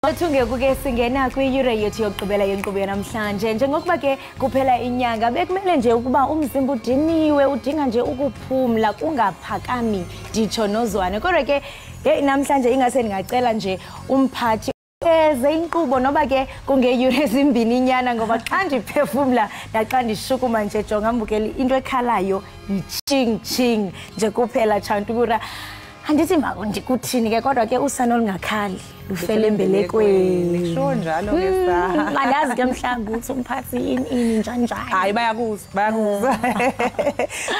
Thunge kuke singena kwi-yure yethu yokugqibela yenkqubo yanamhlanje njengokuba ke kuphela inyanga bekumele nje ukuba umzimba udiniwe udinga nje ukuphumla kungaphakami nditsho nozwane kodwa ke namhlanje ingase ndingacela nje umphathi eze inkqubo noba ke kungeyure ezimbini inyana ngoba xa ndiphefumla naxa ndishukuma nje jonga mbukeli into ekhalayo yi-ching nje kuphela chantukura andithi ndikuthini ke kodwa ke usana olungakhali lufele embelekweni ngisho njalo ke andazi ke mhlawumbe uthi umphathi ini njani hayi bayakuzwa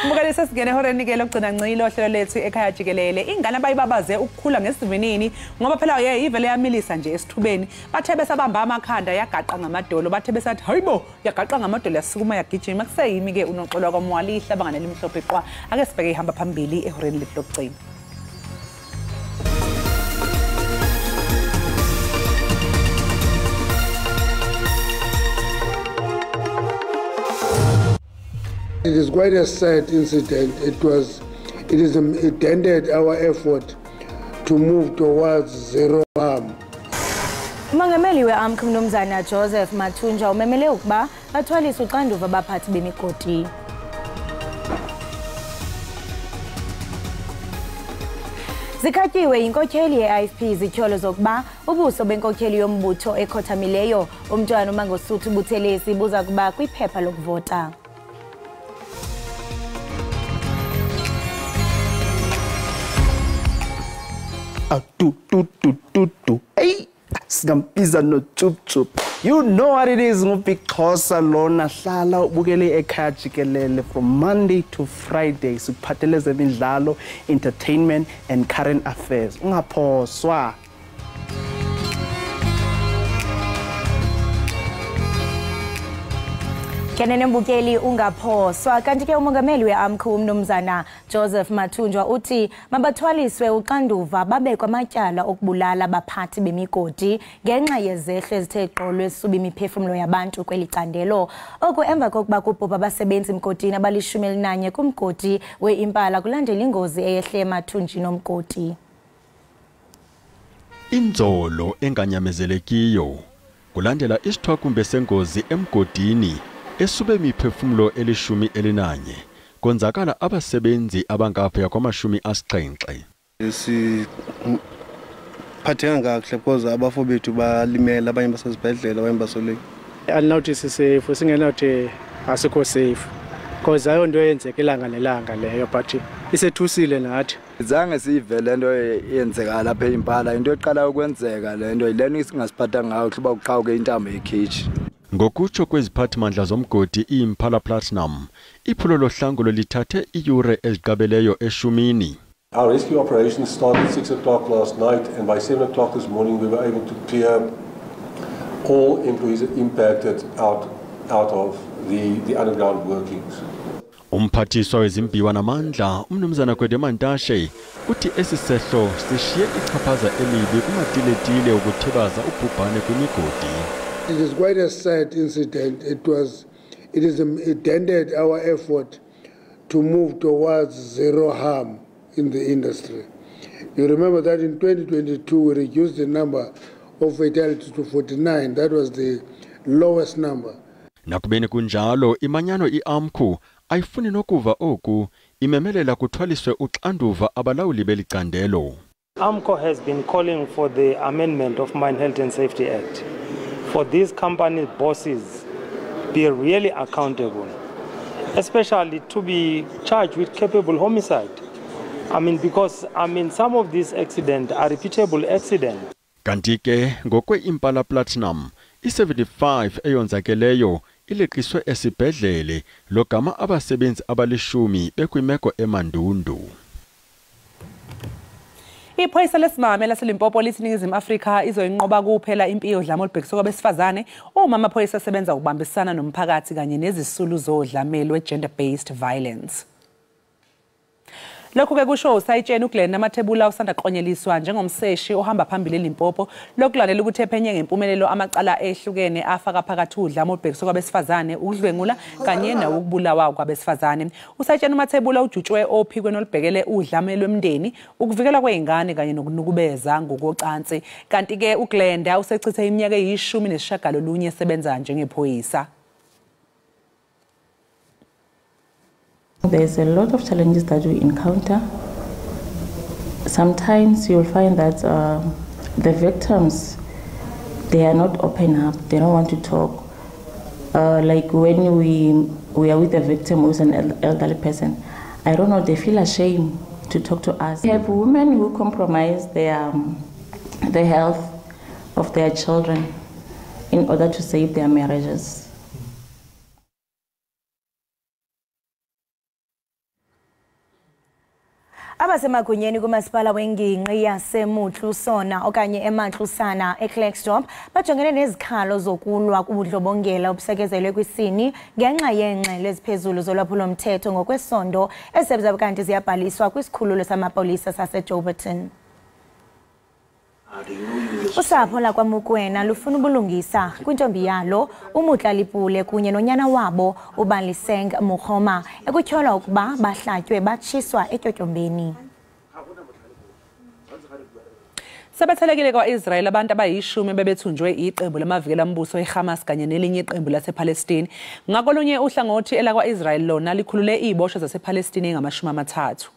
mbukeli sesingene ehoreni ke lokugcina ncilo ohlelo lethu ekhaya jikelele ingane abayibabaze ukukhula ngesivinini ngoba phela ivele yamilisa nje esithubeni bathe besabamba amakhanda yagaqa ngamadolo bathe besathi hayibo yagaqa ngamadolo yasukuma yagijima kuseyimi ke unoxolwa kwamwalihle abangane limhlophe qwa ake sibheke ihamba phambili ehoreni lethu lokugcina. It is quite a sad incident. It ended our effort to move towards zero harm. Umongameli we-AMCU Mnumzana Joseph Mathunja umemele ukuba bathwalise uxanduva abaphathi bemigodi. Zikhatyiwe inkokheli ye-IFP izityholo zokuba ubuso benkokheli yombutho ekhothamileyo umntwana uMangosuthu Buthelezi buza kuba kwiphepha lokuvota. Hey, singambiza no chup. You know what it is ngubixhosa lona hlala ubukele ekhaya jikelele from Monday to Friday siphathele zemidlalo, entertainment and current affairs. Ungaphoswa. Kenene mbukeli ungaphoswa kanti ke umongameli we-AMCU Mnumzana Joseph Mathunja uthi mabathwaliswe uxanduva babekwa amatyala okubulala abaphathi bemigodi ngenxa yezehlo ezithe qolo esuba imiphefumlo yabantu kweli candelo oku emva kokuba kubhubha abasebenzi emgodini abali-11 kumgodi we-Impala kulandela ingozi eyehle emathunjini omgodi. Inzolo enganyamezelekiyo kulandela isithwakumbe sengozi emgodini esube imiphefumlo eli-11 konzakala abasebenzi abangaphaya kwama-70. Siphatheka kahle because abafowethu balimela abanye basezibhedlela abanye basoleki. Alinothi safe singenathi asikho safe because ayonto eyenzeka ilanga nelanga leyo but isethusile nathi. Zange sivele lento yenzeka lapha eImpala into eqala ukwenzeka lento yilena singasiphatha ngayo kuba uqhawuke intamo yekhichi. Ngokutsho kweziphathimandla zomgodi iImpala Platinum iphulo lohlangulo lithathe iyure eziqabeleyo eshumini. Our rescue operation started at 6 o'clock last night and by 7 o'clock this morning we were able to clear all employees impacted out of the underground workings. Umphathiswa wezimbiwa namandla umnumzana Kwedemantashe uthi esisehlo sishiye ichaphaza elibi kumatiletile ukuthibaza ubhubhane kwimigodi. It is quite a sad incident. It ended our effort to move towards zero harm in the industry. You remember that in 2022 we reduced the number of fatalities to 49. That was the lowest number. Nakubeni kunjalo imanyano iAMCU ayifuni nokuva oku imemelela kuthwaliswe uxanduva abalawuli belicandelo. AMCU has been calling for the amendment of Mine Health and Safety Act. For these company bosses be really accountable, especially to be charged with culpable homicide. Because some of these accidents are repeatable accidents. Kanti ke ngokwe-Impala Platinum i-75 eyonzakeleyo ileqiswe esibhedlele logama abasebenzi abali-10 bekwimeko emandundu. Iphoyisa lesimame laseLimpopo liseNingizimu Afrika izoyinqoba kuphela impi yodlame olubhekiswe kwabesifazane uma amaphoyisa asebenza ukubambisana nomphakathi kanye nezisulu zodlame lwe-gender-based violence. Lokho ke kusho usayitshena uGlenn amathebula usanda qonyeliswa njengomseshi ohamba phambili eLimpopo lokulandela ukuthi ephenye ngempumelelo amacala ehlukene afaka phakathi udlame olubhekiswe kwabesifazane ukudlwengula kanye nawukubulawa kwabesifazane. Usayitshena amathebula ujutshwe ophikweni olubhekele udlame lwemndeni ukuvikela kweingane kanye nokunukubeza ngokocansi. Kanti ke uGlenn usechithe iminyaka eyi-19 esebenza njengephoyisa. There's a lot of challenges that we encounter. Sometimes you'll find that the victims, they are not open up, they don't want to talk. Like when we are with a victim who's an elderly person, I don't know, they feel ashamed to talk to us. We have women who compromise the health of their children in order to save their marriages. Abasemagunyeni kumasipala wengingqi yaseMutlusona okanye eMantlusana eKlerksdorp bajongene nezikhalo zokulwa kubudlobongela obusekezelwe kwisini ngenxa yengxelo eziphezulu zolwaphulomthetho ngokwesondo esebza kanti ziyabhaliswa kwisikhululo samapolisa saseJoburton. Usapho lakwaMukwena lufuna ubulungisa kwintombi yalo uMutla Lipule kunye nonyana wabo uBaliseng Mukhoma ekutyholwa ukuba bahlatywe batshiswa etyotyombeni. Sebethelekile kwa-Israel abantu abayi-10 bebethunjwe iqembu lamavikela mbuso eHamas kanye nelinye iqembu lasePalestine. Ngakolunye uhlangothi elakwa-Israel lona likhulule iziboshwa zasePalestine engama-30.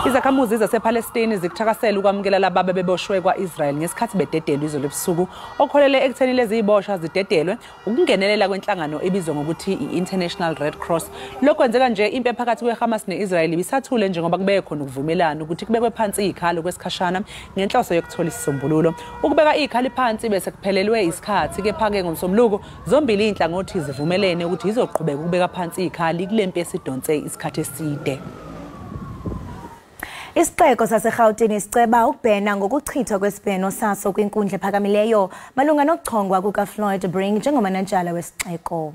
Izakhamuzi zasePalestine zikuthakasela ukwamukela laba beboshwe kwa-Israel ngesikhathi bededelwe izolo ebusuku okholele ekutheni lezi ziboshwa zidedelwe ukungenelela kwenhlangano ebizwa ngokuthi i-International Red Cross. Lokwenzeka nje impi phakathi kweHamas neIsrael ibisathule njengoba kubeke khona ukuvumelana ukuthi kubekwe phansi izikhalo kwesikhashana ngenhloso yokuthola isisombululo. Ukubeka izikhalo phansi bese kuphelelwe isikhathi kephake ngomsombuluko zombili inhlangothi zivumelene ukuthi izoqhubeka ukubeka phansi izikhali kulempi esidonse isikhathi eside. Isixeko saseGauteng siceba ukubhena ngokuchithwa kwesibheno saso kwinkundla ephakamileyo malunga nokuchongwa kukaFloyd Brink njengomanenjala wesixeko.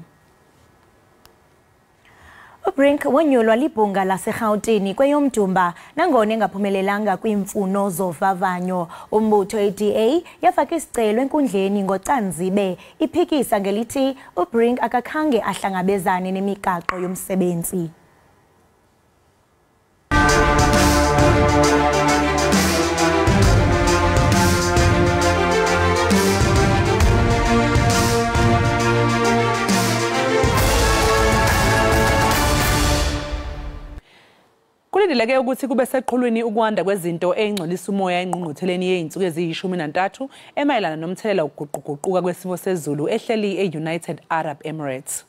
uBrink wonyulwa libhunga laseGauteng kweyomdumba nangona engaphumelelanga kwiimfuno zovavanyo. Umbutho iDA yafaka isicelo enkundleni ngocanzibe iphikisa ngelithi uBrink akakhange ahlangabezane nemigaqo yomsebenzi. Kulindeleke ukuthi kube seqhulwini ukwanda kwezinto ezingcolisa umoya engqungqutheleni yeinsuku eziyi-13 emayelana nomthelela wokuguquguquka kwesimo sezulu ehleli e-United Arab Emirates.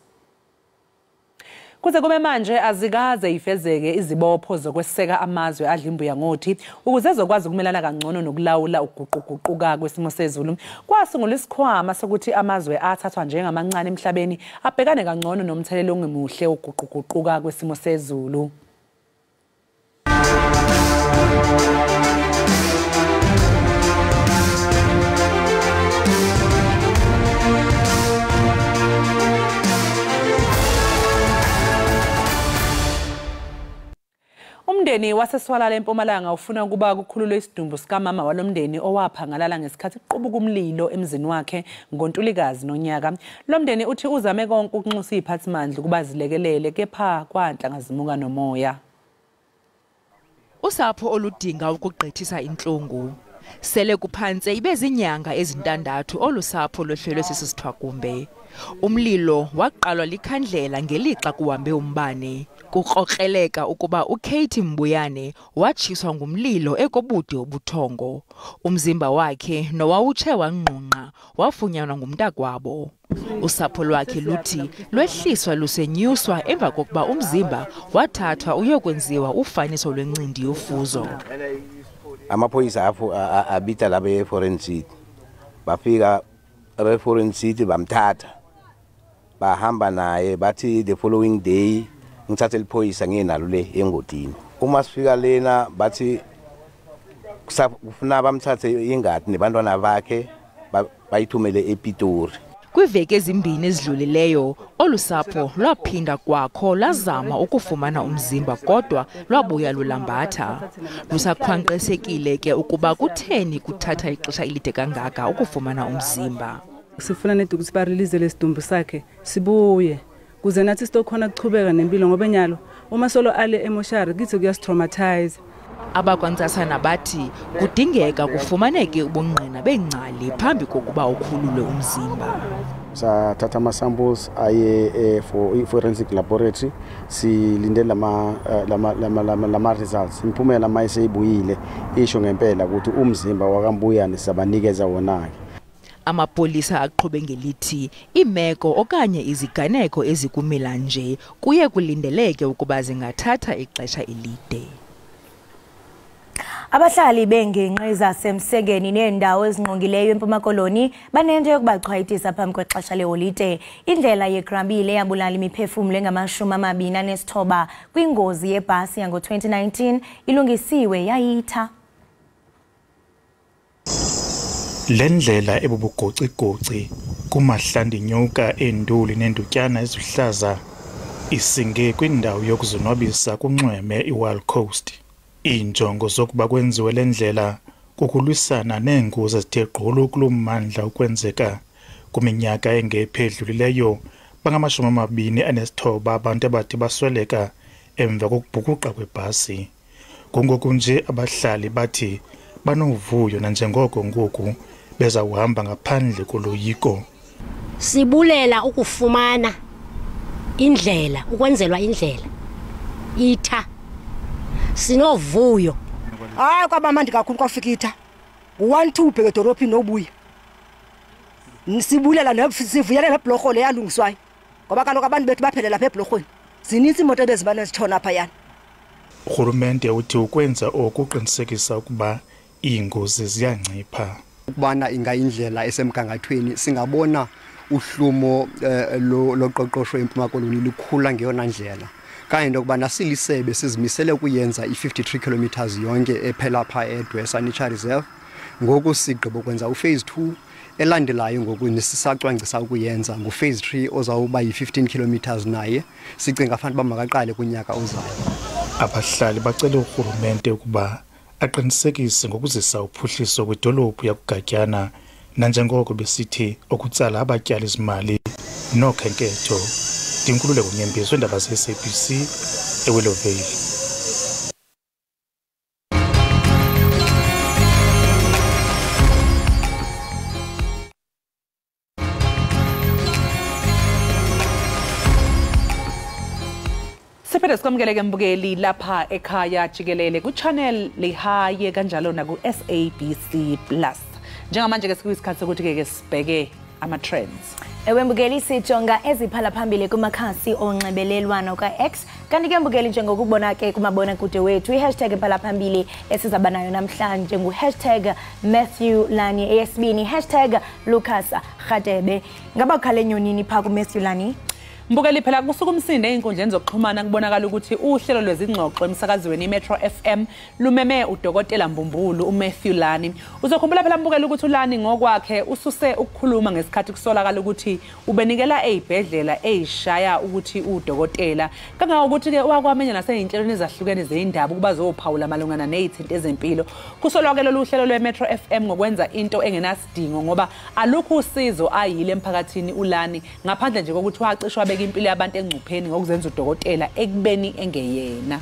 Kuze kube manje azikaze ifezeke izibopho zokweseka amazwe adla imbuya ngothi ukuze ezokwazi ukumelana kangcono nokulawula ukuguquguquka kwesimo sezulu. Kwasungulwa isikhwama sokuthi amazwe athathwa njengamancane emhlabeni abhekane kangcono nomthelela ongemuhle wokuguquguquka kwesimo sezulu. Umndeni waseswalala eMpumalanga ufuna ukuba kukhululwe isidumbu sikamama walomndeni owaphangalala ngesikhathi kuqubuka umlilo emzini wakhe ngoNtulikazi nonyaka. Lomndeni uthi uzame konke ukunxusa iziphathimandla ukuba zilekelele kepha kwanhlangazimuka nomoya. Usapho oludinga ukugqithisa inhlungu sele kuphanse ibezinyanga ezintandathu olusapho lohlelwe sisithwakumbe. Umlilo waqalwa likhandlela ngelixa kuhambe umbane. Kukrokreleka ukuba uKate Mbuyane watshiswa ngumlilo ekobude obuthongo. Umzimba wakhe nowawutshe wangqunqa wafunyanwa ngumntakwabo. Usapho lwakhe luthi lwehliswa lusenyuswa emva kokuba umzimba wathathwa uyokwenziwa ufaniso lwencindi yofuzo. Amaphoyisa apho abita labe forensic bafika abe forensic bamthatha bahamba naye bathi the following day ngithathe liphoyisa ngenalo le engodini. Uma sifika lena bathi kufuna bamthathe ingadi nebantwana bakhe bayithumele ePitori. Kwiveki ezimbini ezidlulileyo, olusapho lwaphinda kwakho lazama ukufumana umzimba kodwa lwabuya lulambatha. Lusakhwankqesekile ke ukuba kutheni kuthatha ixesha elide kangaka ukufumana umzimba. Sifuna nedi ukuthi barelease lesidumbu sakhe sibuye kuze nathi sitokhona ukuchubeka nempilo ngoba enyalo uma solo ale emoshari kithi kuyastraumatize. Abakwantsasana bathi kudingeka kufumaneke ubungqina bengcali phambi kokuba ukhululwe umzimba. Sathatha ama-samples aye for forensic laboratory silinde lama results. Imiphumela mayiseyibuyile isho ngempela ukuthi umzimba wakambuyane sabanikeza wona-ke. Amapolisa aqhube ngelithi imeko okanye iziganeko ezikumila nje kuye kulindeleke ukuba zingathatha ixesha elide. Abahlali bengingqi zasemsengeni nendawo ezingqongileyo eMpuma Koloni banento yokubachwayitisa phambi kwexesha leholide. Indlela yeGrambile yabulala imiphefumlo engama-29 kwingozi yebhasi yango-2019 ilungisiwe yayitha. Le ndlela ebubugoci-goci kumahlandinyuka enduli nendutyana ezihlaza isinge kwindawo yokuzonwabisa kunxweme iWild Coast. Iinjongo zokuba kwenziwe le ndlela kukulwisana neengozi ezithe gqolo kulo mmandla ukwenzeka kwiminyaka engephedlulileyo bangama-29 abantu abathi basweleka emva kokubhukuqa kwebhasi. Kungoku nje abahlali bathi banovuyo nanjengoko ngoku bezawuhamba ngaphandle koloyiko. Sibulela ukufumana indlela, ukwenzelwa indlela itha. Sinovuyo. Kwaba mandi kakhulu kwafikitha. U1 ubheke edorophini nobuya. Sibulela nesivuyele nebhlorho le yalungiswayo. Ngoba kaloku abantu bethu baphelela lapha ebhlorhweni. Zininzi imoto ezibana zithona apha yana. Urhulumente uthi ukwenza okuqinisekisa ukuba iingozi ziyancipha. Ukubana ingayindlela esemgangathweni singabona uhlumo loqoqosho eMpuma Koloni likhula ngeyona ndlela. Kanye nokubana silisebe sizimisele ukuyenza i-53 kilometers yonke ephela pha eDwesa Nature Reserve. Ngoku sigqibo ukwenza uphase 2 elandelayo ngoku nisisacwangcisa ukuyenza nguphase 3 ozawuba yi-15 kilometers naye. Sicinga fanele uba makaqale kunyaka ozayo. Abahlali bacele urhulumente ukuba aqinisekise ngokuzisa uphuhliso kwidolophu yakugatyana nanjengoko besithi okutsala abatyali izimali nokhenketho. Dinkululeko Nyembezi, Izindaba ze-SABC eWillowvale. Siphinde sikwamukele mbukeli lapha ekhaya Jikelele ku-channel lihaye kanjalo naku SABC Plus. Njengamanje ke sikuyisikhathi sokuthi ke sibheke ama-trends. Ewembukeli sijonga eziphala phambili kumakhasi onxibelelwano ka-X. Kanti ke mbukeli njengokubona ke kumabonakude wethu i-hashtag ephala phambili esizaba nayo namhlanje #Matthew Lani, eyesibini #Lucas Radebe. Ngaba khale nyonini pha ku-Matthew Lani? Mbukeli phela kusuka umsindo einkundleni zokuxhumana kubonakala ukuthi uhlelo lwezingxoxo emsakazweni Metro FM lumeme udokotela Mbumbulu uMatthew Lani. Uzokhumbula phela mbukeli ukuthi uLani ngokwakhe ususe ukukhuluma ngesikhathi kusolakala ukuthi ubenikela ezibhedlela ezishaya ukuthi udokotela. Kangaka ukuthi ke wakwamenya naseyinhlelweni ezahlukene zeindaba ukuba zophawula malungana nezithinto ezempilo. Kusolakala uhlelo lweMetro FM ngokwenza into engenasidingo ngoba alukho usizo ayile emphakathini uLani ngaphandle nje kokuthi wacishwa impilo yabantu engcupheni ngokuzenza udokotela ekubeni engeyena.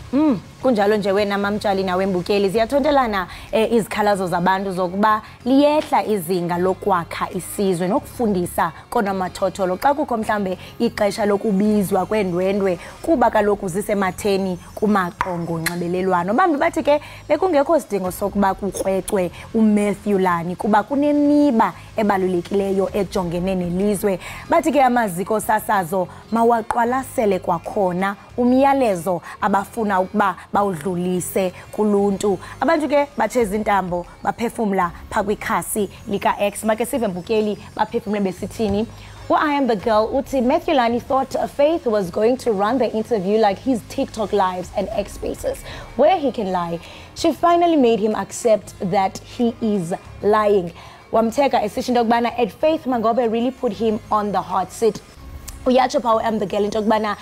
Kunjalo nje wena mamtshali nawe mbukeli ziyathontelana izikhalazo zabantu zokuba liyehla izinga lokwakha isizwe nokufundisa konamathotholo xa kukho mhlambe ixesha lokubizwa kwendwendwe kuba kaloku zisematheni kumaqongo onxibelelwano. Bambi bathi ke bekungekho sidingo sokuba kukrwecwe uMatthew Lani kuba kunemiba ebalulekileyo ejongene nelizwe. Bathi ke amaziko sasazo mawaqwalasele kwakhona umyalezo abafuna ukuba bawudlulise kuluntu. Abantu ke bathe izintambo baphefumla phakwikhasi lika-X. Make sive mbukeli baphefumle besithini. Well, I am the girl. Uti Matthew Lani thought Faith was going to run the interview like his TikTok lives and X spaces, where he can lie. She finally made him accept that he is lying. wamtheka esisho into yokubana at Faith Mangobe really put him on the hot seat. Uyatsho phawu the girl into yokubana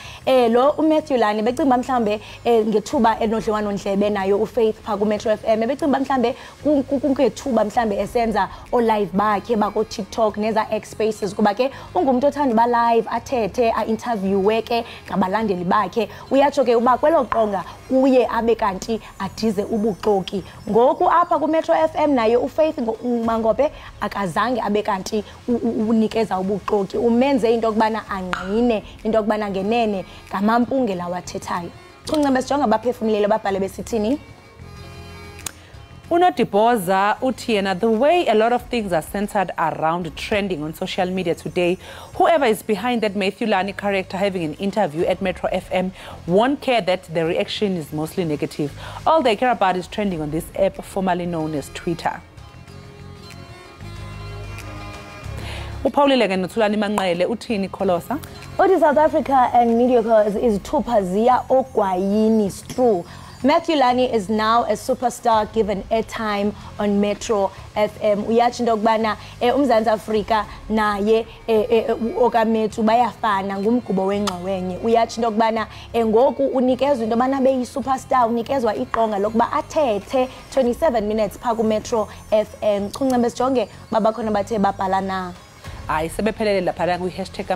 lo uMatthew Lani becimba mhlambe ngethuba enodliwano ndlebe nayo uFaith pha ku Metro FM becimba mhlambe kungethuba mhlambe esenza o live bakhe bako TikTok neza X Spaces kuba ke ungumuntu othanda ba live athethe a interviewe ke ngabalandeli bakhe uyatsho ke uba kwelo qonga uye abe kanti adize ubuxoki ngoku apha ku Metro FM nayo uFaith Mangobe akazange abe kanti unikeza ubuxoki umenze into yokubana ngqine into yokubana ngenene ngamampunge lawa athethayo Chunqembe sijonga abaphefumleli babhale besithini Unodiboza uthi yena the way a lot of things are centered around trending on social media today, whoever is behind that Matthew Lani character having an interview at Metro FM won't care that the reaction is mostly negative. All they care about is trending on this app formerly known as Twitter. Uphawulile ke nothulani Manqele uthini Kholosa? Uthi South Africa and mediocre is Tupazia Ogwayini true. Matthew Lani is now a superstar given airtime on Metro FM. Uyatsho into yokubana uMzantsi Afrika naye okamethu bayafana ngumgubo wengxowenye. Uyatsho into yokubana ngoku unikezwe into yobana beyi-superstar unikezwa iqonga lokuba athethe 27 minutes pha ku Metro FM. Chunqembe sijonge babakhona bathe babhala na. Hayi sebephelele lapha ku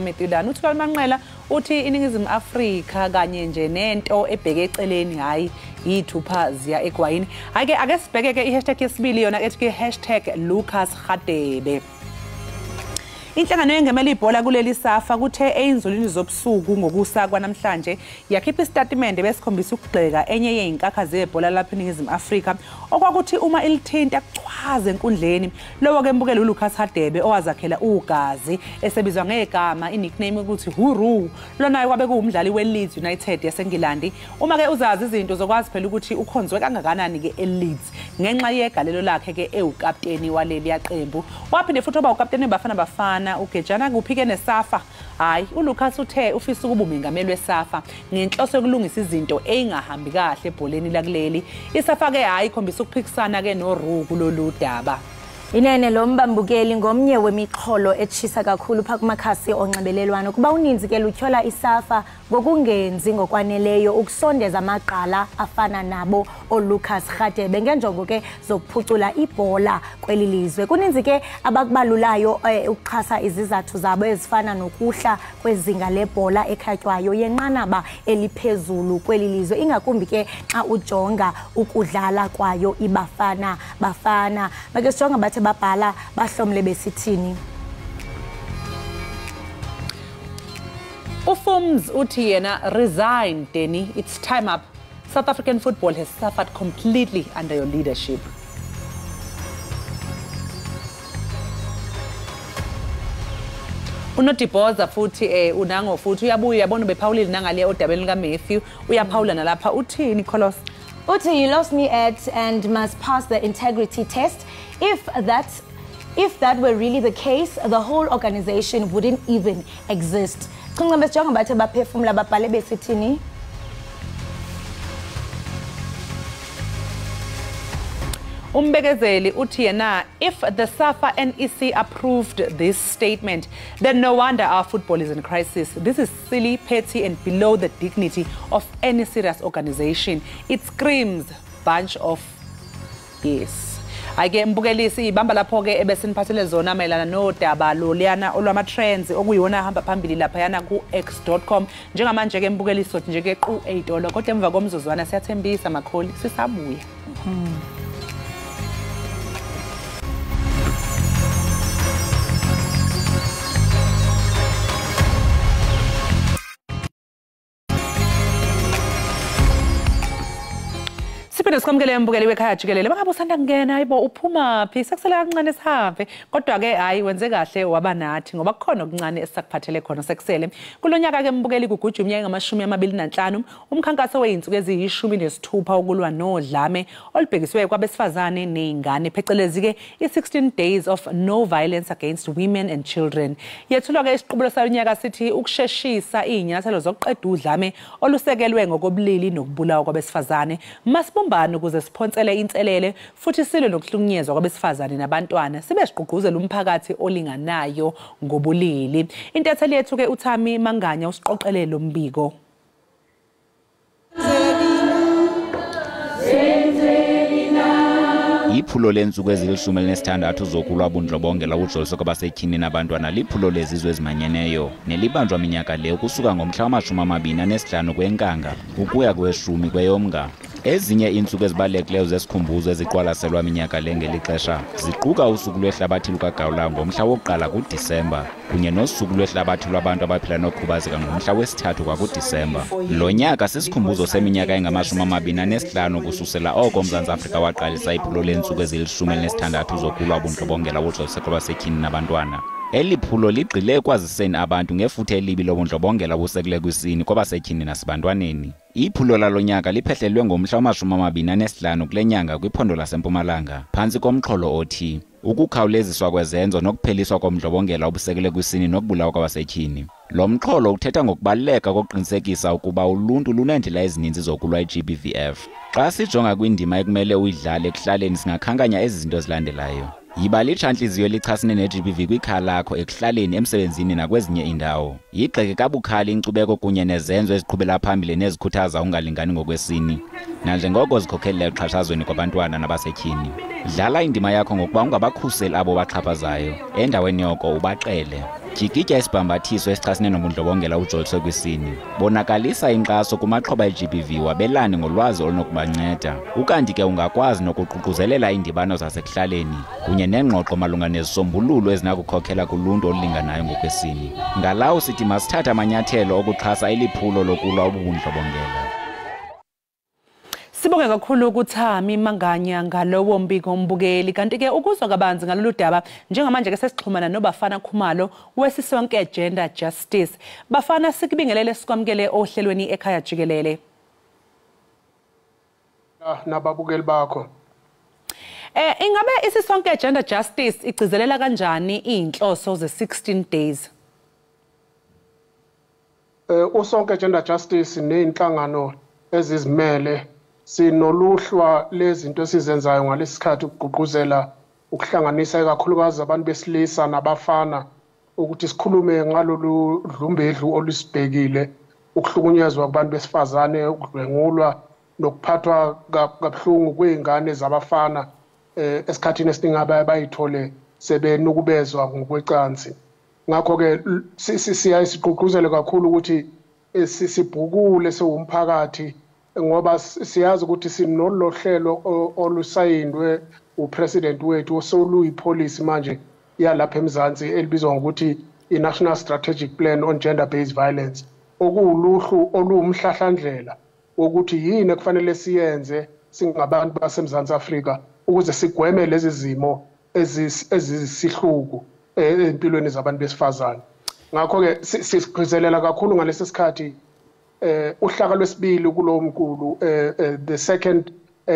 #Matthewlani uthula Manqela uthi iningizimu Afrika kanye nje nento ebheke eceleni hayi yithuphaziya egwayini ake sibheke ke yesibili yona ethi #Lucas Radebe Inhlangano yengemela ibhola kuleli safa kuthe einzulwini zobusuku ngokusa kwanamhlanje yakhipha istatimende besikhombisa ukugxeka enye yezinkakha zebhola lapha eningizimu Afrika okwakuthi uma ilithinta kuchwaze enkundleni lowo ke mbukelo uLucas Radebe owazakhela ugazi esebizwa ngegama inickname ukuthi Huru lona kwabe kuumdlali weLeeds United yaseNgilandi uma ke uzazi izinto zokwazi phela ukuthi ukhonzwe kangakanani ke eLeeds ngenxa yegalelo lakhe ke ewukapteni waleli yaqembu waphinde futhi oba ukapteni bafana ugejana kuphike nesafa hayi uLucas uthe ufisa ukuba umengameli wesafa ngenhloso yokulungisa izinto eingahambi kahle ebholeni lakuleli isafa ke hayi ikhombisa ukuphikisana ke noRuku loludaba Inene lo mbambukeli ngomnye wemiqholo etshisa kakhulu pha kumakhasi onxibelelwano kuba uninzi ke lutyhola isafa ngokungenzi ngokwaneleyo ukusondeza amagqala afana nabo oLucas Radebe ngenjongo ke zokuphucula ibhola kweli lizwe kuninzi ke abakubalulayo ukuxhasa izizathu zabo ezifana nokuhla kwezinga lebhola ekhatywayo yenqanaba eliphezulu kweli lizwe ingakumbi ke xa ujonga ukudlala kwayo ibafana make sijonga bathe babhala bahlomle besithini Ufums uthi yena resign Denny it's time up South African football has suffered completely under your leadership Unodiboza futhi unango futhi uyabuya uyabona bephawulile nangale odabeni lika Matthew uyaphawula nalapha uthini Kholos Uthi you lost me at and must pass the integrity test if that were really the case the whole organization wouldn't even exist Chunqembe sijonga bathe baphefumula babhale besithini Umbekezeli uthi yena if the SAFA NEC approved this statement then no wonder our football is in crisis this is silly petty and below the dignity of any serious organization it screams bunch of yes Ake mbukelisi ibamba lapho ke ebesiniphathele zona mayelana nodaba loliyana olwama trends okuyona ahamba phambili lapha yana ku x.com njengamanje ke mbukelisi sothi nje ke qu 8 kodwa emva komzuzwana siyathembisa makholi sisabuya Siphinde sikwamukele mbukeli wekhaya Jikelele bangabe usanda kungena hayibo uphuma phi sekusela kancane sihambe kodwa ke hayi wenze kahle waba nathi ngoba kukhona okuncane esakuphathele khona sekusele kulonyaka ke mbukeli kugujwa iminyaka ngamashumi 25 umkhankaso weinsuku eziyishumi-nesithupha ukulwa nodlame olubhekiswe kwabesifazane nezingane phecelezi ke i16 days of no violence against women and children yethulwa ke isiqubulo salonyaka sithi ukusheshisa izinyathelo zokuqeda udlame olusekelwe ngokobulili nokubulawa kwabesifazane masibumba nobumbano ukuze siphonsele inselele futhi silwe nokuhlukunyezwa kwabesifazane nabantwana sibe sigqugquzela umphakathi olinganayo ngobulili. Intatheli yethu ke uThami Manganya usiqoqele lo mbiko. Iphulo lensuku ezili-16 zokulwa ubundlobongela obujoliswe kwabasetyhini nabantwana liphulo lezizwe ezimanyeneyo nelibanjwa minyaka le ukusuka ngomhla wama-25 kweNkanga ukuya kwe-10 kweyoMnga. Ezinye iintsuku ezibalulekileyo zesikhumbuzo eziqwalaselwa minyaka le ngeli xesha ziquka usuku lwehlabathi lukagawulayo ngomhla wokuqala kuDisemba kunye nosuku lwehlabathi lwabantu abaphila nokukhubazeka ngomhla wesithathu kwakuDisemba. Lo nyaka sisikhumbuzo seminyaka engama-25 kususela oko uMzantsi Afrika waqalisa iphulo leentsuku ezili-16 zokulwa ubundlobongela obujoliswe kwabasetyhini nabantwana. Eli phulo ligxile ekwaziseni abantu ngefuthe elibi lobundlobongela obusekele kwisini kwabasetyhini nasebantwaneni. Iphulo lalo nyaka liphehlelwe ngomhla wama-25 kule nyanga kwiphondo laseMpumalanga phantsi komxholo othi ukukhawuleziswa kwezenzo nokupheliswa komdlobongela obusekele kwisini nokubulawa kwabasetyhini. Lo mxholo uthetha ngokubaluleka kokuqinisekisa ukuba uluntu luneendlela ezininzi zokulwa i-GBVF. Xa sijonga kwindima ekumele uyidlale ekuhlaleni singakhankanya ezi zinto zilandelayo. Yiba litshantliziyo elichasene ne-GBV kwikhala lakho ekuhlaleni, emsebenzini nakwezinye indawo. Yigxeke kabukhali inkcubeko kunye nezenzo eziqhubela phambili nezikhuthaza ungalingani ngokwesini nanjengoko zikhokhelela ekuxhatshazweni kwabantwana nabasetyhini. Dlala indima yakho ngokuba ungabakhuseli abo baxhaphazayo, endaweni yoko ubaxele. Jikitya isibhambathiso esichasene nobundlobongela obujoliswe kwisini. Bonakalisa inkxaso kumaxhoba e-GBV wabelane ngolwazi olunokubanceda. Ukanti ke ungakwazi nokuququzelela indibano zasekuhlaleni kunye nengxoxo malunga nezisombululo ezinakukhokhela kuluntu olulinganayo ngokwesini. Ngalawo sithi masithathe amanyathelo okuxhasa eliphulo lokulwa ubundlobongela. Sibonge kakhulu uThami Manganya ngalowo mbiko mbukeli. Kanti ke ukuzwa kabanzi ngalolu daba njengamanje ke sesixhumana noBafana Khumalo wesisonke Gender Justice. Bafana, sikubingelele sikwamukele ohlelweni Ekhaya Jikelele. Nababukeli bakho. Ingabe isisonke Gender Justice igcizelela kanjani inhloso ze-16 days? Usonke Gender Justice nezinhlangano ezizimele sinoluhlwa lezinto esizenzayo ngalesikhathi ukugqugquzela ukuhlanganisa kakhulukazi abantu besilisa nabafana ukuthi sikhulume ngalolu dlumbedlu olusibhekile, ukuhlukunyezwa kwabantu besifazane, ukudlwengulwa nokuphathwa kabuhlungu kwezingane zabafana esikhathini esiningi bayithole sebenukubezwa ngokwecansi. Ngakho ke siyayigqugquzela kakhulu ukuthi sibhukule siwumphakathi ngoba siyazi ukuthi sinoluhlelo olusayindwe upresident wethu osoluyipolicy manje yalapha eMzansi elibizwa ngokuthi i-National Strategic Plan on Gender Based Violence, okuwuluhlu oluwumhlahlandlela ukuthi yini ekufanele siyenze singabantu baseMzansi Afrika ukuze sigweme lezi zimo ezisihluku empilweni zabantu besifazane. Ngakho ke sigcizelela kakhulu ngalesi sikhathi uhlaka lwesibili kulo mkulu, the second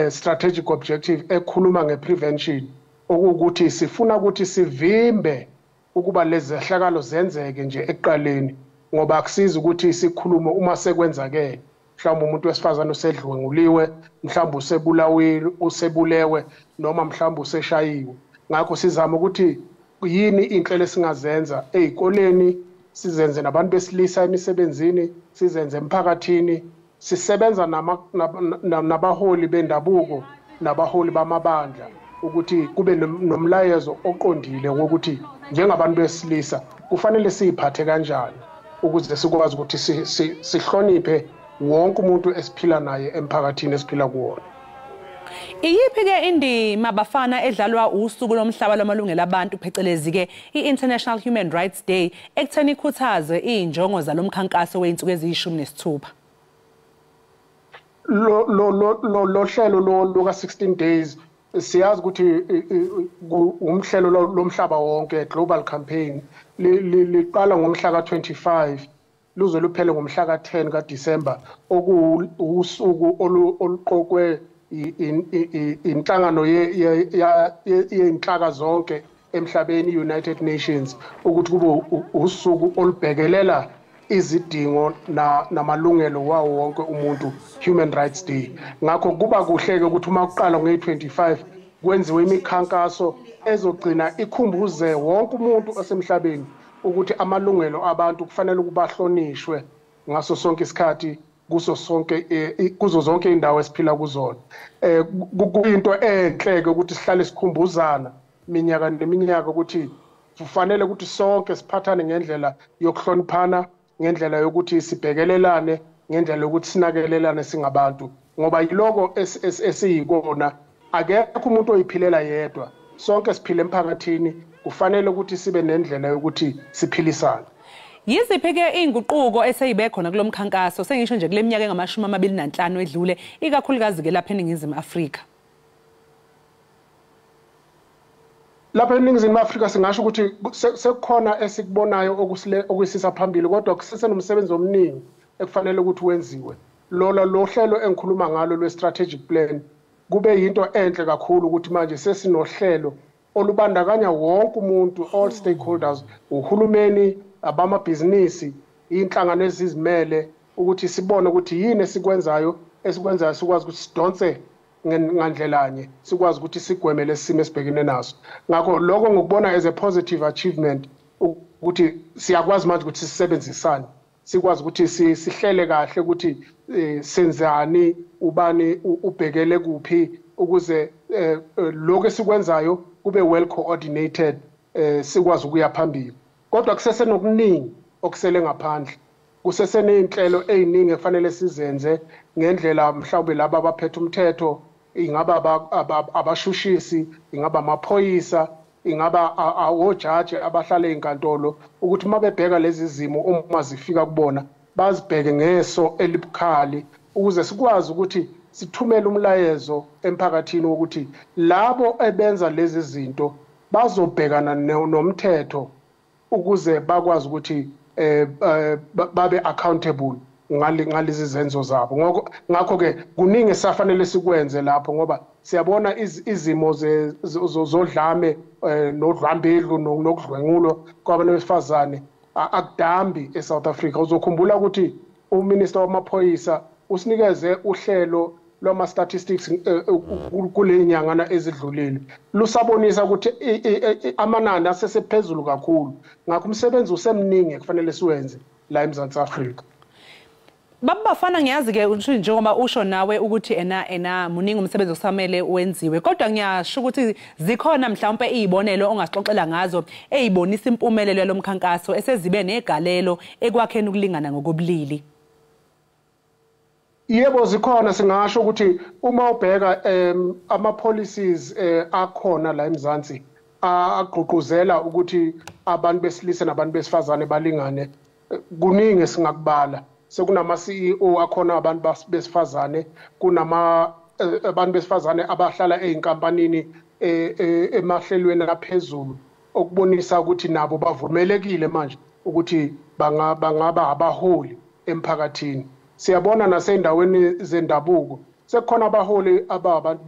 strategic objective ekhuluma ngeprevention, okuwukuthi sifuna ukuthi sivimbe ukuba lezi zehlakalo zenzeke nje ekuqaleni, ngoba akusizi ukuthi sikhulume uma sekwenzakele. Mhlawumbe umuntu wesifazane usedlwenguliwe, mhlawumbe usebulewe noma mhlawumbe useshayiwe. Ngakho sizama ukuthi yini inhlelo esingazenza ezikoleni, sizenze nabantu besilisa emisebenzini, sizenze emphakathini, sisebenza nabaholi bendabuko nabaholi bamabandla ukuthi kube nomlayezo oqondile wokuthi njengabantu besilisa kufanele siyiphathe kanjani ukuze sikwazi ukuthi sihloniphe wonke umuntu esiphila naye emphakathini esiphila kuwona. Iyiphi ke indima Bafana edlalwa usuku lomhlaba lwamalungelo abantu phecelezi ke i-International Human Rights Day ekutheni ikhuthaze injongo zalomkhankaso weinsuku eziyishumi-6? Lo hlelo luka 16 days siyazi ukuthi umhlelo lomhlaba wonke, global campaign, liqala ngomhla ka-25 luze luphele ngomhla ka-10 kaDisemba, okuwusuku oluqokwe inhlangano yeinhlaka zonke emhlabeni, United Nations, ukuthi kube usuku olubhekelela izidingo namalungelo wawo wonke umuntu, Human Rights Day. Ngakho kuba kuhleke ukuthi uma kuqala nge-25 kwenziwe imikhankaso ezogcina ikhumbuze wonke umuntu osemhlabeni ukuthi amalungelo abantu kufanele ukubahlonishwe ngaso sonke isikhathi kuzo zonke indawo esiphila kuzona. Kuyinto enhle ukuthi sihlale sikhumbuzana minyaka neminyaka ukuthi kufanele ukuthi sonke siphathane ngendlela yokuhloniphana, ngendlela yokuthi sibhekelelane, ngendlela yokuthi sinakelelane singabantu, ngoba yiloko esiyikona. Akekho umuntu oyiphilela yedwa, sonke siphile emphakathini, kufanele ukuthi sibe nendlela yokuthi siphilisane. Yiziphi-ke iy'nguquko eseyibe khona kulo mkhankaso sengisho nje kule minyaka engama-25 edlule, ikakhulukazi-ke lapha eNingizimu Afrika? Lapha eNingizimu Afrika singasho ukuthi sekukhona esikubonayo okuyisisa phambili, kodwa kusesenomsebenzi omningi ekufanele ukuthi wenziwe. Lo hlelo engikhuluma ngalo lwe-strategic plan kube yinto enhle kakhulu ukuthi manje sesinohlelo olubandakanya wonke umuntu, all stakeholders, uhulumeni, abamabhizinisi, inhlangano ezizimele, ukuthi sibone ukuthi yini esikwenzayo sikwazi ukuthi sidonse ngandlelanye, sikwazi ukuthi sigweme lesimo esibhekene naso. Ngakho lokho ngikubona as a positive achievement ukuthi siyakwazi manje ukuthi sisebenzisane, sikwazi ukuthi sihlele kahle ukuthi senzani, ubani ubhekele kuphi, ukuze lokho esikwenzayo kube well coordinated, sikwazi ukuya phambili. Kodwa kusesenokuningi okusele ngaphandle, kuseseney'nhlelo ey'ningi ekufanele sizenze ngendlela mhlawumbe laba abaphethe umthetho, ingaba abashushisi, ingaba amaphoyisa, ingaba awojaji abahlala ey'nkantolo, ukuthi uma bebheka lezi zimo uma zifika kubona bazibheke ngeso elibukhali, ukuze sikwazi ukuthi sithumele umlayezo emphakathini wokuthi labo ebenza lezi zinto bazobhekana nomthetho ukuze bakwazi ukuthi babe accountable ngalezi zenzo zabo. Ngakho-ke kuningi esafanele sikwenze lapho, ngoba siyabona izimo zodlame nodlambedlu nokudlwengulo kwabantu besifazane akudambi eSouth Africa. Uzokhumbula ukuthi uMinister wamaphoyisa usinikeze uhlelo lwama-statistics kule nyangana ezidlulile, lusabonisa ukuthi amanani asesephezulu kakhulu. Ngakho umsebenzi usemningi kufanele siwenze la eMzantsi Afrika. Bafana ngiyazi-ke njengoba usho nawe ukuthi ena muningi umsebenzi okusamele wenziwe, kodwa ngiyasho ukuthi zikhona mhlawumpe iy'bonelo ongasixoxela ngazo ey'bonisa impumelelo yalo mkhankaso esezibe negalelo ekwakheni ukulingana ngokobulili. Yebo zikhona, singasho ukuthi uma ubheka ama-policies akhona la eMzansi agqugquzela ukuthi abantu besilisa nabantu besifazane balingane, kuningi singakubala. Sekunama-CEO akhona abantu besifazane, abantu besifazane abahlala ey'nkampanini emahlelweni aphezulu, okubonisa ukuthi nabo bavumelekile manje ukuthi bangaba abaholi emphakathini. Siyabona nasey'ndaweni zendabuko sekukhona abaholi ababantu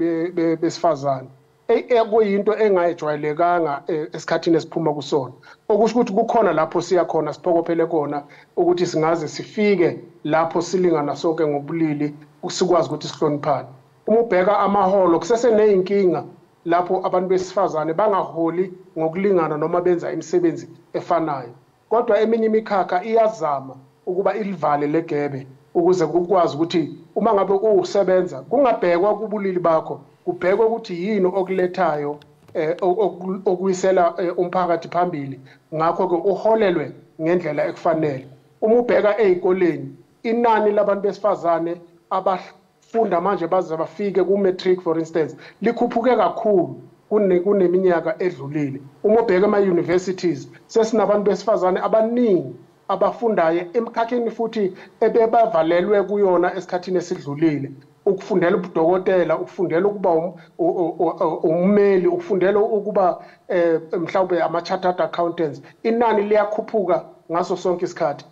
besifazane, ekuyinto engayijwayelekanga esikhathini esiphuma kusona, okusho ukuthi kukhona lapho siya khona siphokophele khona ukuthi singaze sifike lapho silingana sonke ngobulili, sikwazi ukuthi sihloniphane. Uma ubheka amaholo kuseseney'nkinga lapho abantu besifazane bangaholi ngokulingana noma benza imisebenzi efanayo, kodwa eminye imikhakha iyazama ukuba ilivale legebe ukuze kukwazi ukuthi uma ngabe usebenza kungabhekwa kubulili bakho, kubhekwe ukuthi yini okulethayo okuyisela umphakathi phambili, ngakho-ke uholelwe ngendlela ekufanele. Uma ubheka ey'koleni, inani labantu besifazane abafunda manje baze bafike ku-matric for instance likhuphuke kakhulu kuneminyaka edlulile. Uma ubheka ema-universities sesinabantu besifazane abaningi abafundayo emkhakheni futhi ebebavalelwe kuyona esikhathini esidlulile, ukufundela ubudokotela, ukufundela ukuba ummeli, ukufundela ukuba mhlawumbe ama-chartered accountants. Inani liyakhuphuka ngaso sonke isikhathi.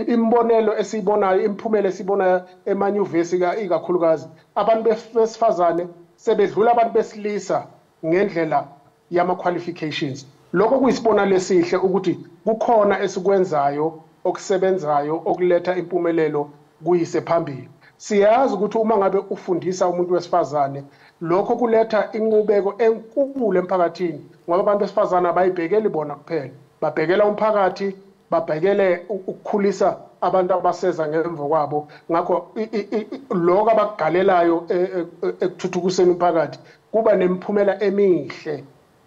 Imbonelo esiyibonayo, imphumela esiyibonayo emanyuvesi ikakhulukazi, abantu besifazane sebedlula abantu besilisa ngendlela yama-qualifications. Lokho kuyisibonelo esihle ukuthi kukhona esikwenzayo okusebenzayo okuletha impumelelo kuyise phambili. Siyazi ukuthi uma ngabe ufundisa umuntu wesifazane lokho kuletha inqubeko enkulu emphakathini ngoba abantu besifazane abayibhekeli bona kuphela, babhekela umphakathi, babhekele ukukhulisa abantu abaseza ngemva kwabo. Ngakho lokho abakugalelayo ekuthuthukiseni umphakathi kuba nemiphumela emihle.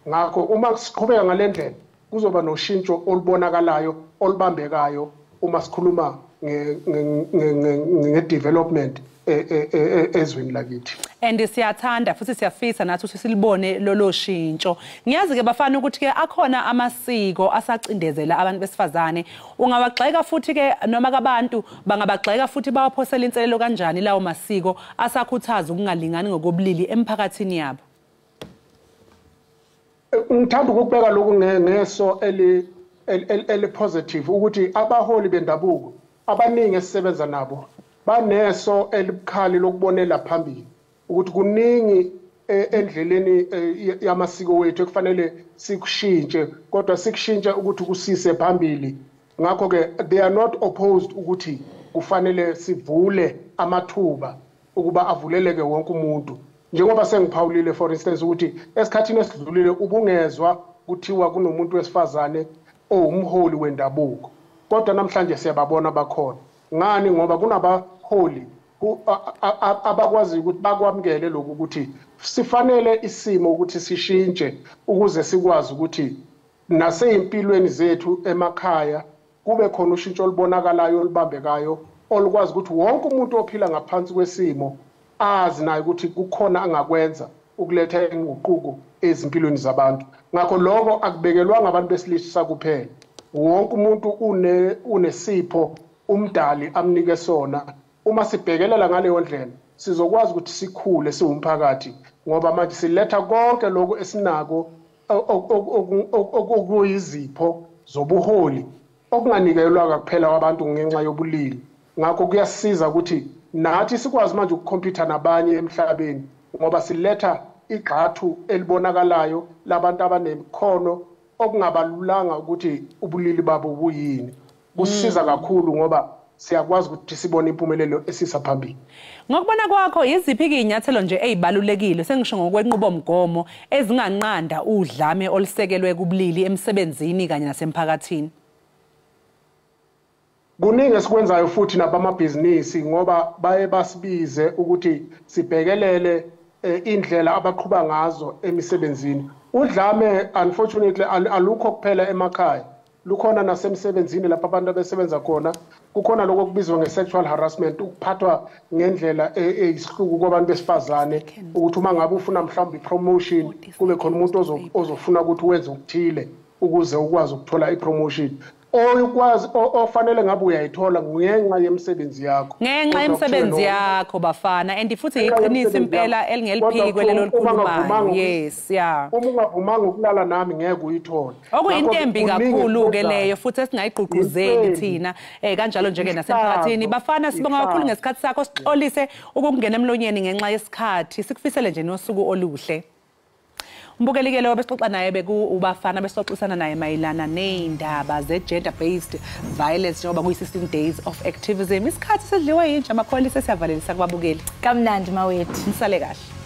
Ngakho uma siqhubeka ngalendlela kuzoba noshintsho olubonakalayo olubambekayo uma sikhuluma nge-development ezweni lakithi. And siyathanda futhi siyafisa nathi ukuthi silibone lolo shintsho. Ngiyazi ke bafana ukuthi ke akhona amasiko asacindezela abantu besifazane. Ungabagxeka futhi ke noma kabantu bangabagxeka futhi bawaphosela inselelo kanjani lawo masiko asakhuthaza ukungalingani ngokobulili emphakathini yabo. Ngithanda ukubeka lokhu ngeso eli positive ukuthi abaholi bendabuko abaningi esisebenza nabo baneso elibukhali lokubonela phambili ukuthi kuningi endleleni yamasiko wethu ekufanele sikushintshe kodwa sikushintshe ukuthi kusise phambili. Ngakho ke they are not opposed ukuthi kufanele sivule amathuba ukuba avuleleke wonke umuntu. Njengoba sengiphawulile for instance ukuthi esikhathini esidlulile ubungezwa kuthiwa kunomuntu wesifazane owumholi wendabuko, kodwa namhlanje siyababona bakhona. Ngani? Ngoba kunabaholi abakwazi ukuthi bakwamukele lokhu ukuthi sifanele isimo ukuthi sishintshe ukuze sikwazi ukuthi naseyimpilweni zethu emakhaya kube khona ushintsho olubonakalayo olubambekayo olukwazi ukuthi wonke umuntu ophila ngaphansi kwesimo azi naye ukuthi kukhona angakwenza ukuletha inguquko ezimpilweni zabantu. Ngakho lokho akubekelwanga abantu besilisa kuphela, wonke umuntu unesipho umdali amnike sona. Uma sibhekelela ngaleyo ndlela sizokwazi ukuthi sikhule siwumphakathi ngoba manje siletha konke lokho esinako okuyizipho zobuholi okunganikelwa kuphela kwabantu ngenxa yobulili. Ngakho kuyasiza ukuthi nathi sikwazi manje ukukhompyutha nabanye emhlabeni ngoba siletha igxathu elibonakalayo labantu abanemkhono okungabalulanga ukuthi ubulili babo buyini. Kusisiza kakhulu ngoba siyakwazi ukuthi sibone impumelelo esisaphambili. Ngokubona kwakho iziphi ke inyathelo nje ezibalulekile sengisho ngokwenqubomgomo ezinganqanda udlame olusekelwe kubulili emsebenzini kanye nasemphakathini? Kuningi esikwenzayo futhi nabamabhizinisi ngoba baye basibize ukuthi sibhekelele indlela abaqhuba ngazo emisebenzini. Udlame unfortunately alukho kuphela emakhaya, lukhona nasemsebenzini lapha abantu abesebenza khona. Kukhona lokho kubizwa nge-sexual harassment, ukuphathwa ngendlela eyisihluku kwabantu besifazane ukuthi uma ngabe ufuna mhlawumbe i-promotion kube khona umuntu ozofuna ukuthi wenze ukuthile ukuze ukwazi ukuthola i-promotion. Oyikwazi ofanele ngabe uyayithola ngenxa yemisebenzi yakho. Ngenxa yemisebenzi yakho bafana and futhi iqinisa impela elingeliphiko lelo likhulumayo. Yes, yeah. Uma ungavumanga ukulala nami ngeke uyithola. Okuyinto embi kakhulu ke leyo futhi esingayigqugquzeli thina kanjalo nje ke nasemphakathini. Bafana sibonga kakhulu ngesikhathi sakho, sixolise ukungena emlonyeni ngenxa yesikhathi. Sikufisele nje nosuku oluhle. Umbukelekile obesixoxa naye bekuubafana besoxisana naye mayilana neindaba ze-gender based violence njengoba kuyi-16 days of activism. Isikhathi sedliwe yintsha amakholisi esiyavalelisa kubabukeli. Kamnandi mawethu. Nisale kahle.